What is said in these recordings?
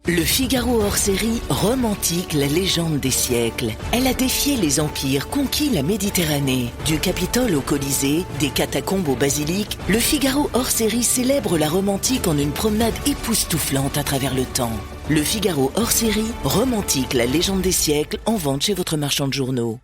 Le Figaro hors série, romantique, la légende des siècles. Elle a défié les empires, conquis la Méditerranée. Du Capitole au Colisée, des catacombes au basilic, le Figaro hors série célèbre la romantique en une promenade époustouflante à travers le temps. Le Figaro hors série, romantique, la légende des siècles, en vente chez votre marchand de journaux.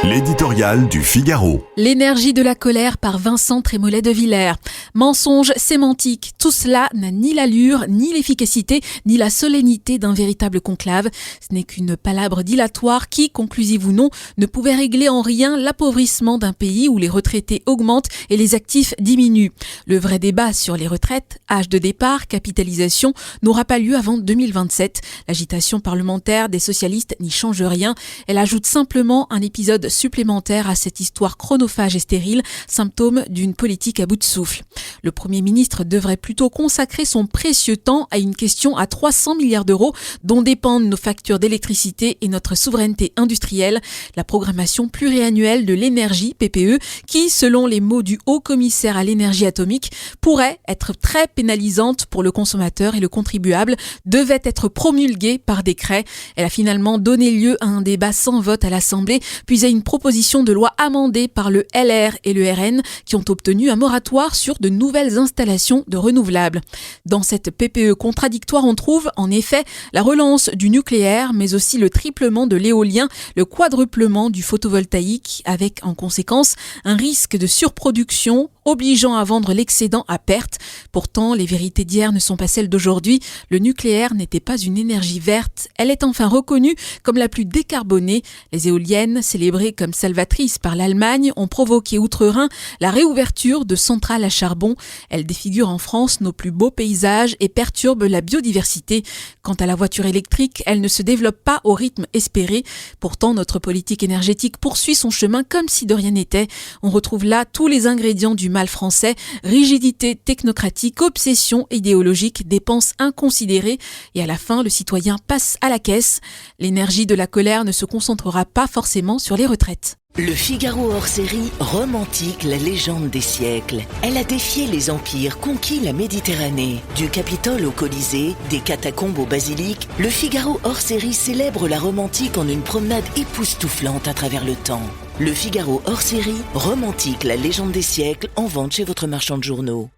L'éditorial du Figaro. L'énergie de la colère par Vincent Trémollet de Villers. Mensonge sémantique, tout cela n'a ni l'allure, ni l'efficacité, ni la solennité d'un véritable conclave. Ce n'est qu'une palabre dilatoire qui, conclusive ou non, ne pouvait régler en rien l'appauvrissement d'un pays où les retraités augmentent et les actifs diminuent. Le vrai débat sur les retraites, âge de départ, capitalisation, n'aura pas lieu avant 2027. L'agitation parlementaire des socialistes n'y change rien. Elle ajoute simplement un épisode supplémentaire à cette histoire chronophage et stérile, symptôme d'une politique à bout de souffle. Le Premier ministre devrait plutôt consacrer son précieux temps à une question à 300 milliards d'euros dont dépendent nos factures d'électricité et notre souveraineté industrielle, la programmation pluriannuelle de l'énergie, PPE, qui, selon les mots du haut commissaire à l'énergie atomique, pourrait être très pénalisante pour le consommateur et le contribuable, devait être promulguée par décret. Elle a finalement donné lieu à un débat sans vote à l'Assemblée, puis à une proposition de loi amendée par le LR et le RN qui ont obtenu un moratoire sur de nouvelles installations de renouvelables. Dans cette PPE contradictoire, on trouve en effet la relance du nucléaire, mais aussi le triplement de l'éolien, le quadruplement du photovoltaïque, avec en conséquence un risque de surproduction obligeant à vendre l'excédent à perte. Pourtant, les vérités d'hier ne sont pas celles d'aujourd'hui. Le nucléaire n'était pas une énergie verte. Elle est enfin reconnue comme la plus décarbonée. Les éoliennes, célébrées comme salvatrices par l'Allemagne, ont provoqué outre-Rhin la réouverture de centrales à charbon. Elles défigurent en France nos plus beaux paysages et perturbent la biodiversité. Quant à la voiture électrique, elle ne se développe pas au rythme espéré. Pourtant, notre politique énergétique poursuit son chemin comme si de rien n'était. On retrouve là tous les ingrédients du mal français, rigidité technocratique, obsession idéologique, dépenses inconsidérées et à la fin, le citoyen passe à la caisse. L'énergie de la colère ne se concentrera pas forcément sur les retraites. Le Figaro hors série, romantique, la légende des siècles. Elle a défié les empires, conquis la Méditerranée. Du Capitole au Colisée, des catacombes au basilic, le Figaro hors série célèbre la romantique en une promenade époustouflante à travers le temps. Le Figaro hors série, romantique, la légende des siècles, en vente chez votre marchand de journaux.